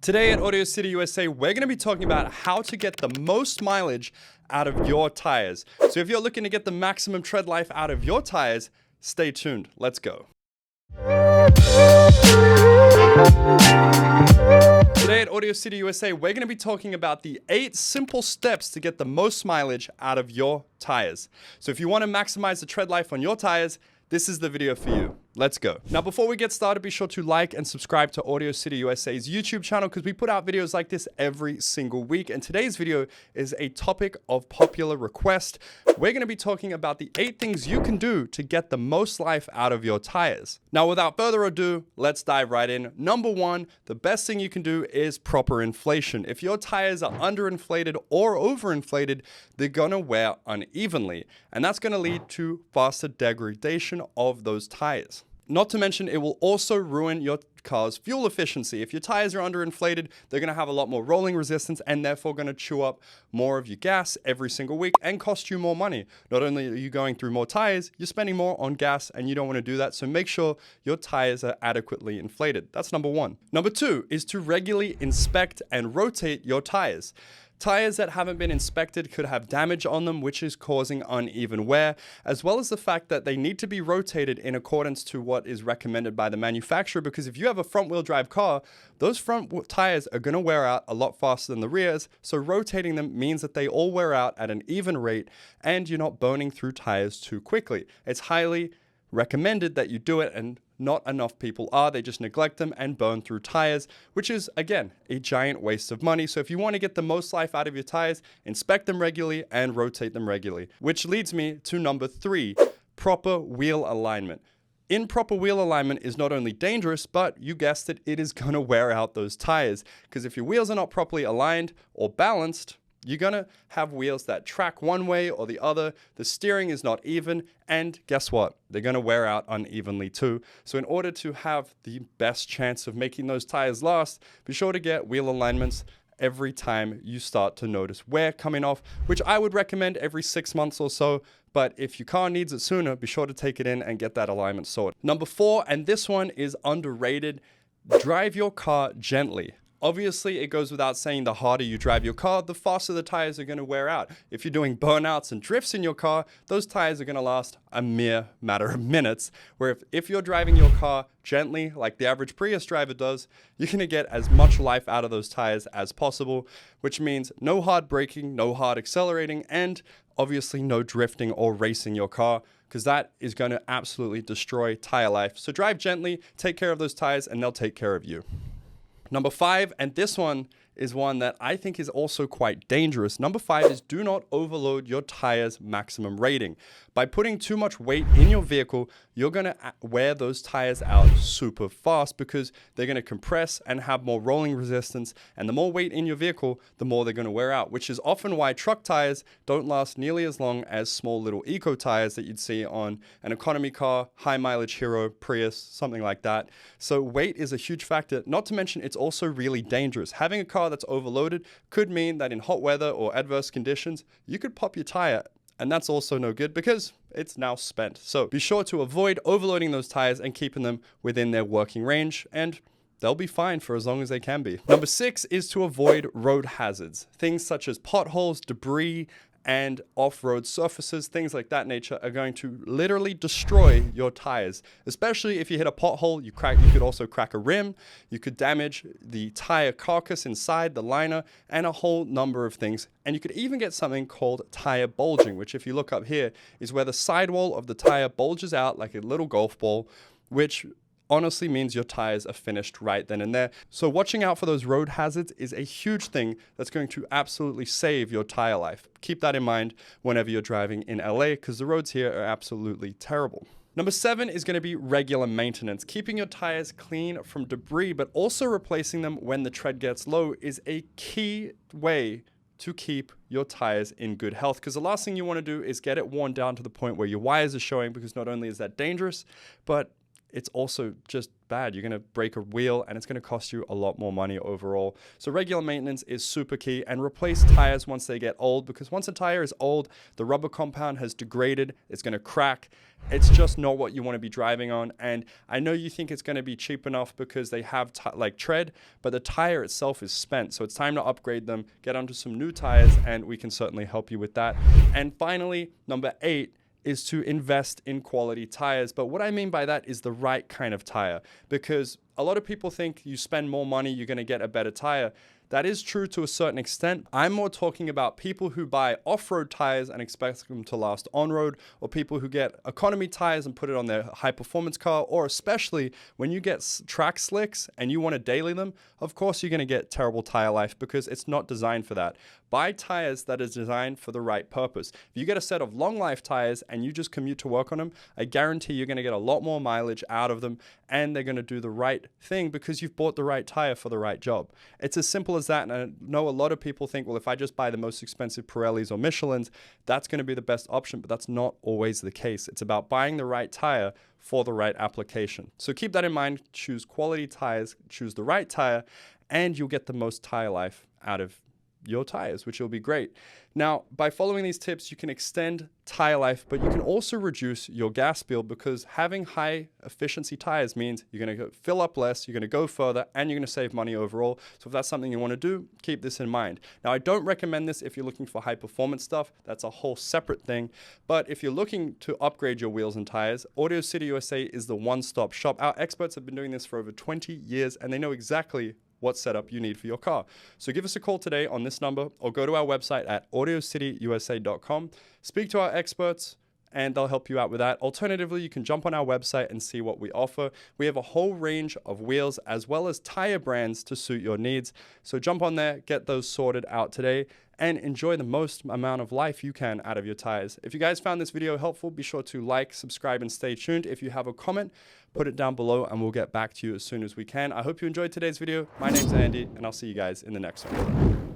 Today at AudioCityUSA, we're going to be talking about how to get the most mileage out of your tires. So if you're looking to get the maximum tread life out of your tires, stay tuned. Let's go. Today at AudioCityUSA, we're going to be talking about the 8 simple steps to get the most mileage out of your tires. So if you want to maximize the tread life on your tires, this is the video for you. Let's go. Now, before we get started, be sure to like and subscribe to AudioCityUSA's YouTube channel because we put out videos like this every single week. And today's video is a topic of popular request. We're going to be talking about the 8 things you can do to get the most life out of your tires. Now, without further ado, let's dive right in. Number 1, the best thing you can do is proper inflation. If your tires are underinflated or overinflated, they're going to wear unevenly. And that's going to lead to faster degradation of those tires. Not to mention, it will also ruin your car's fuel efficiency. If your tires are underinflated, they're going to have a lot more rolling resistance and therefore going to chew up more of your gas every single week and cost you more money. Not only are you going through more tires, you're spending more on gas and you don't want to do that. So make sure your tires are adequately inflated. That's number 1. Number 2 is to regularly inspect and rotate your tires. Tires that haven't been inspected could have damage on them, which is causing uneven wear, as well as the fact that they need to be rotated in accordance to what is recommended by the manufacturer, because if you have a front-wheel drive car, those front tires are going to wear out a lot faster than the rears, so rotating them means that they all wear out at an even rate and you're not burning through tires too quickly. It's highly recommended that you do it, and not enough people are. They just neglect them and burn through tires, which is, again, a giant waste of money. So if you want to get the most life out of your tires, inspect them regularly and rotate them regularly. Which leads me to number 3, proper wheel alignment. Improper wheel alignment is not only dangerous, but you guessed it, it is going to wear out those tires. Because if your wheels are not properly aligned or balanced, you're going to have wheels that track one way or the other. The steering is not even. And guess what? They're going to wear out unevenly too. So in order to have the best chance of making those tires last, be sure to get wheel alignments every time you start to notice wear coming off, which I would recommend every 6 months or so. But if your car needs it sooner, be sure to take it in and get that alignment sorted. Number 4, and this one is underrated, drive your car gently. Obviously, it goes without saying, the harder you drive your car, the faster the tires are going to wear out. If you're doing burnouts and drifts in your car, those tires are going to last a mere matter of minutes. Where if you're driving your car gently, like the average Prius driver does, you're going to get as much life out of those tires as possible, which means no hard braking, no hard accelerating, and obviously no drifting or racing your car, because that is going to absolutely destroy tire life. So drive gently, take care of those tires, and they'll take care of you. Number 5, and this one is one that I think is also quite dangerous. Number 5 is do not overload your tire's maximum rating. By putting too much weight in your vehicle, you're going to wear those tires out super fast because they're going to compress and have more rolling resistance. And the more weight in your vehicle, the more they're going to wear out, which is often why truck tires don't last nearly as long as small little eco tires that you'd see on an economy car, high mileage Hero, Prius, something like that. So weight is a huge factor. Not to mention, it's also really dangerous. Having a car that's overloaded could mean that in hot weather or adverse conditions, you could pop your tire. And that's also no good because it's now spent. So be sure to avoid overloading those tires and keeping them within their working range, and they'll be fine for as long as they can be. Number 6 is to avoid road hazards. Things such as potholes, debris, and off-road surfaces, things like that nature, are going to literally destroy your tires. Especially if you hit a pothole, you could also crack a rim, you could damage the tire carcass inside the liner, and a whole number of things. And you could even get something called tire bulging, which if you look up here, is where the sidewall of the tire bulges out like a little golf ball, which honestly means your tires are finished right then and there. So watching out for those road hazards is a huge thing that's going to absolutely save your tire life. Keep that in mind whenever you're driving in LA, because the roads here are absolutely terrible. Number 7 is going to be regular maintenance. Keeping your tires clean from debris, but also replacing them when the tread gets low is a key way to keep your tires in good health, because the last thing you want to do is get it worn down to the point where your wires are showing, because not only is that dangerous, but it's also just bad. You're going to break a wheel and it's going to cost you a lot more money overall. So regular maintenance is super key, and replace tires once they get old, because once a tire is old, the rubber compound has degraded, it's going to crack. It's just not what you want to be driving on. And I know you think it's going to be cheap enough because they have like tread, but the tire itself is spent. So it's time to upgrade them, get onto some new tires, and we can certainly help you with that. And finally, number 8 is to invest in quality tires. But what I mean by that is the right kind of tire, because a lot of people think you spend more money, you're going to get a better tire. That is true to a certain extent. I'm more talking about people who buy off-road tires and expect them to last on-road, or people who get economy tires and put it on their high-performance car, or especially when you get track slicks and you want to daily them, of course you're going to get terrible tire life because it's not designed for that. Buy tires that is designed for the right purpose. If you get a set of long life tires and you just commute to work on them, I guarantee you're going to get a lot more mileage out of them, and they're going to do the right thing because you've bought the right tire for the right job. It's as simple as that. And I know a lot of people think, well, if I just buy the most expensive Pirellis or Michelins, that's going to be the best option, but that's not always the case. It's about buying the right tire for the right application. So keep that in mind. Choose quality tires, choose the right tire, and you'll get the most tire life out of your tires, which will be great. Now, by following these tips, you can extend tire life, but you can also reduce your gas bill, because having high efficiency tires means you're going to fill up less, you're going to go further, and you're going to save money overall. So if that's something you want to do, keep this in mind. Now, I don't recommend this if you're looking for high performance stuff. That's a whole separate thing. But if you're looking to upgrade your wheels and tires, Audio City USA is the one-stop shop. Our experts have been doing this for over 20 years, and they know exactly what setup you need for your car. So give us a call today on this number, or go to our website at AudioCityUSA.com. Speak to our experts and they'll help you out with that. Alternatively, you can jump on our website and see what we offer. We have a whole range of wheels as well as tire brands to suit your needs. So jump on there, get those sorted out today, and enjoy the most amount of life you can out of your tires. If you guys found this video helpful, be sure to like, subscribe, and stay tuned. If you have a comment, put it down below and we'll get back to you as soon as we can. I hope you enjoyed today's video. My name's Andy, and I'll see you guys in the next one.